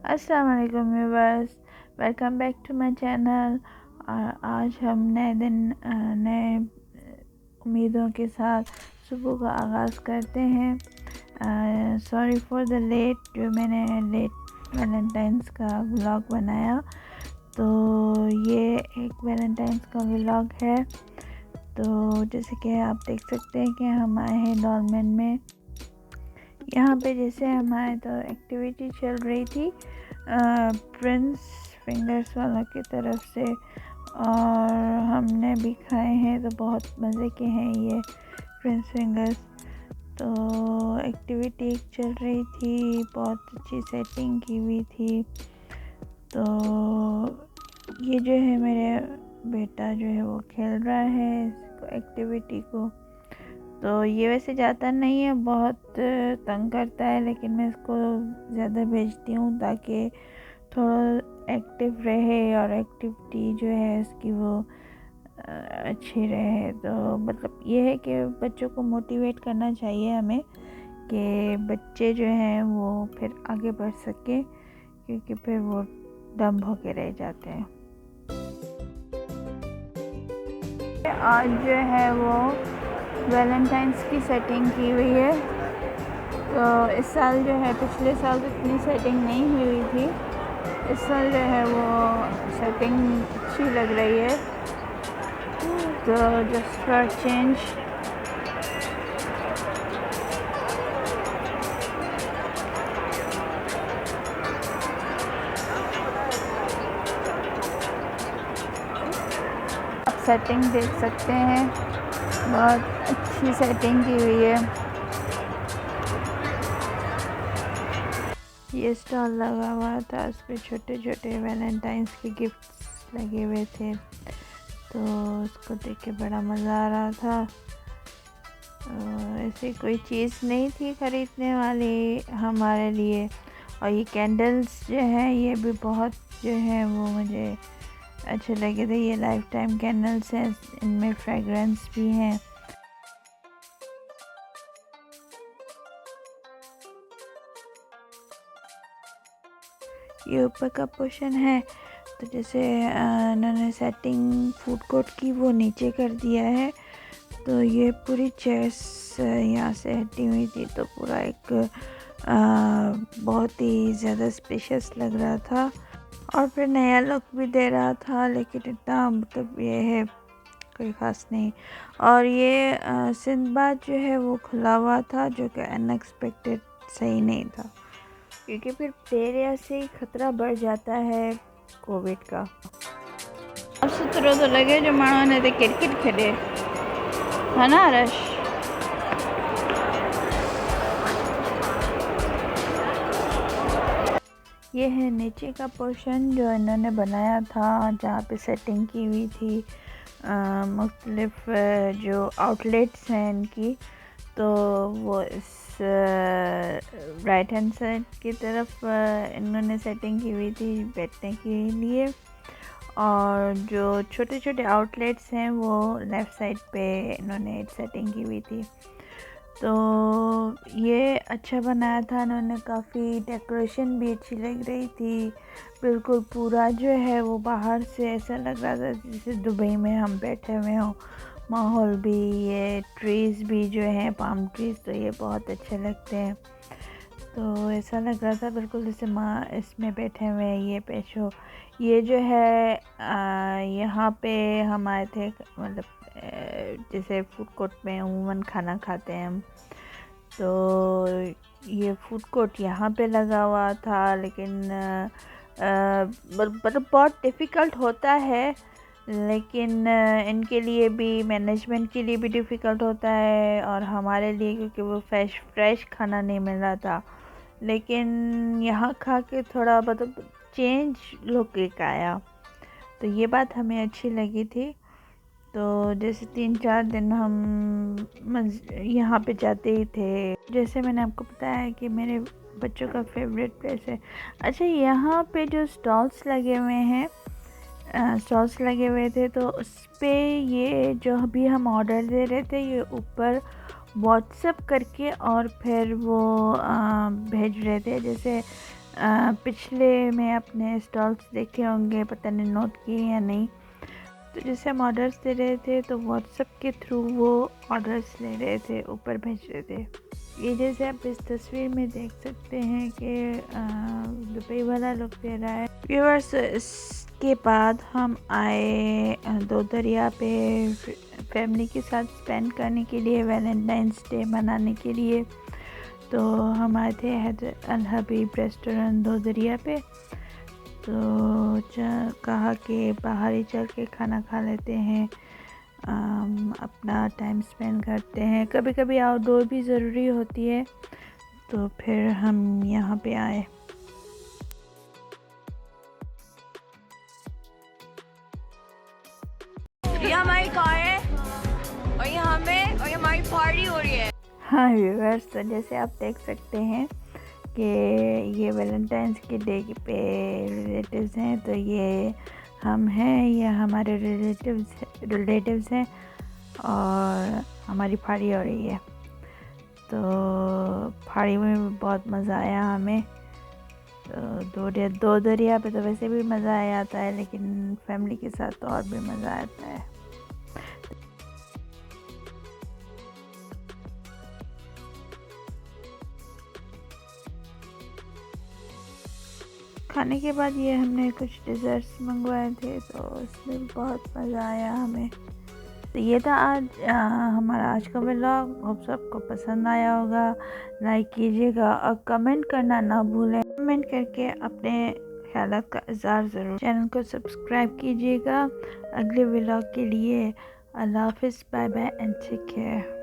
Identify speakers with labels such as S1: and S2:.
S1: अस्सलाम वालेकुम viewers, welcome back to my channel. और आज हम नए दिन नए उम्मीदों के साथ सुबह का आगाज़ करते हैं। सॉरी फॉर द लेट, जो मैंने लेट वैलेंटाइंस का व्लॉग बनाया, तो ये एक वैलेंटाइंस का व्लॉग है। तो जैसे कि आप देख सकते हैं कि हम आए हैं डॉलमेन में। यहाँ पे जैसे हमारे तो एक्टिविटी चल रही थी प्रिंस फिंगर्स वालों की तरफ से, और हमने भी खाए हैं, तो बहुत मज़े के हैं ये प्रिंस फिंगर्स। तो एक्टिविटी चल रही थी, बहुत अच्छी सेटिंग की हुई थी। तो ये जो है मेरे बेटा जो है वो खेल रहा है इसको एक्टिविटी को। तो ये वैसे जाता नहीं है, बहुत तंग करता है, लेकिन मैं इसको ज़्यादा भेजती हूँ ताकि थोड़ा एक्टिव रहे और एक्टिविटी जो है इसकी वो अच्छी रहे। तो मतलब ये है कि बच्चों को मोटिवेट करना चाहिए हमें कि बच्चे जो हैं वो फिर आगे बढ़ सके, क्योंकि फिर वो दम होके रह जाते हैं। आज जो है वो वैलेंटाइंस की सेटिंग की हुई है। तो इस साल जो है, पिछले साल तो इतनी सेटिंग नहीं हुई थी, इस साल जो है वो सेटिंग अच्छी लग रही है। तो जस्ट फॉर चेंज आप सेटिंग देख सकते हैं, बहुत अच्छी सेटिंग की हुई है। ये स्टॉल लगा हुआ था, उस पर छोटे छोटे वैलेंटाइंस के गिफ्ट्स लगे हुए थे, तो उसको देख के बड़ा मज़ा आ रहा था। ऐसी कोई चीज़ नहीं थी ख़रीदने वाली हमारे लिए। और ये कैंडल्स जो हैं ये भी बहुत जो है वो मुझे अच्छे लगे थे। ये लाइफ टाइम कैंडल्स हैं, इनमें फ्रेगरेंस भी हैं। ये ऊपर का पोर्शन है, तो जैसे इन्होंने सेटिंग फूड कोर्ट की वो नीचे कर दिया है। तो ये पूरी चेयर्स यहाँ से हटी हुई थी, तो पूरा एक बहुत ही ज़्यादा स्पेशियस लग रहा था और फिर नया लुक भी दे रहा था, लेकिन इतना मतलब ये है कोई ख़ास नहीं। और ये सिंदबाद जो है वो खुला हुआ था, जो कि अनएक्सपेक्टेड सही नहीं था, क्योंकि फिर तेरे से ही ख़तरा बढ़ जाता है कोविड का। अब सुतरो तो लगे जो मानो ने तो क्रिकेट खेले है ना रश। ये है नीचे का पोर्शन जो इन्होंने बनाया था, जहाँ पे सेटिंग की हुई थी मुख्तलिफ जो आउटलेट्स हैं इनकी। तो वो इस राइट हैंड साइड की तरफ इन्होंने सेटिंग की हुई थी बैठने के लिए, और जो छोटे छोटे आउटलेट्स हैं वो लेफ़्ट साइड पे इन्होंने सेटिंग की हुई थी। तो ये अच्छा बनाया था इन्होंने, काफ़ी डेकोरेशन भी अच्छी लग रही थी। बिल्कुल पूरा जो है वो बाहर से ऐसा लग रहा था जैसे दुबई में हम बैठे हुए हों। माहौल भी, ये ट्रीज़ भी जो हैं पाम ट्रीज़, तो ये बहुत अच्छे लगते हैं। तो ऐसा लग रहा था बिल्कुल जैसे माँ इसमें बैठे हुए हैं, ये पेशो। ये जो है यहाँ पे हम आए थे, मतलब जैसे फूड कोर्ट में अमूमन खाना खाते हैं हम, तो ये फूड कोर्ट यहाँ पे लगा हुआ था, लेकिन मतलब बहुत डिफ़िकल्ट होता है, लेकिन इनके लिए भी, मैनेजमेंट के लिए भी डिफ़िकल्ट होता है, और हमारे लिए, क्योंकि वो फ्रेश खाना नहीं मिल रहा था। लेकिन यहाँ खा के थोड़ा मतलब चेंज लुक एक आया, तो ये बात हमें अच्छी लगी थी। तो जैसे 3-4 दिन हम यहाँ पे जाते ही थे। जैसे मैंने आपको बताया कि मेरे बच्चों का फेवरेट प्लेस है। अच्छा, यहाँ पे जो स्टॉल्स लगे हुए हैं, स्टॉल्स लगे हुए थे, तो उस पर ये जो अभी हम ऑर्डर दे रहे थे, ये ऊपर व्हाट्सएप करके और फिर वो भेज रहे थे। जैसे पिछले में अपने स्टॉल्स देखे होंगे, पता नहीं नोट किए या नहीं। तो जैसे हम ऑर्डर्स दे रहे थे तो व्हाट्सएप के थ्रू वो ऑर्डर्स ले रहे थे, ऊपर भेज रहे थे। ये जैसे आप इस तस्वीर में देख सकते हैं कि दुबई वाला लोग दे रहा है। व्यूअर्स, इसके बाद हम आए दो दरिया पे फैमिली के साथ स्पेंड करने के लिए, वैलेंटाइंस डे मनाने के लिए। तो हम आए थे अल हबीब रेस्टोरेंट दो दरिया पे। तो कहा कि बाहर ही चल के खाना खा लेते हैं, अपना टाइम स्पेंड करते हैं। कभी कभी आउटडोर भी ज़रूरी होती है, तो फिर हम यहाँ पे आए।
S2: ये हमारी कार है और ये हमें और ये हमारी पार्टी हो रही है।
S1: हाँ व्यूअर्स, तो जैसे आप देख सकते हैं कि ये वैलेंटाइंस के डे पे रिलेटिव्स हैं। तो ये हम हैं, ये हमारे रिलेटिव्स हैं और हमारी पार्टी हो रही है। तो पार्टी में बहुत मज़ा आया हमें। तो दो दरिया पे तो वैसे भी मज़ा आया आता है, लेकिन फैमिली के साथ तो और भी मज़ा आता है। खाने के बाद ये हमने कुछ डिज़र्ट्स मंगवाए थे, तो उसमें बहुत मज़ा आया हमें। तो ये था आज हमारा आज का व्लॉग। होप सबको पसंद आया होगा। लाइक कीजिएगा और कमेंट करना ना भूलें। कमेंट करके अपने ख्यालात का इज़हार ज़रूर। चैनल को सब्सक्राइब कीजिएगा अगले व्लॉग के लिए। अल्लाह हाफिज़, bye bye and take care.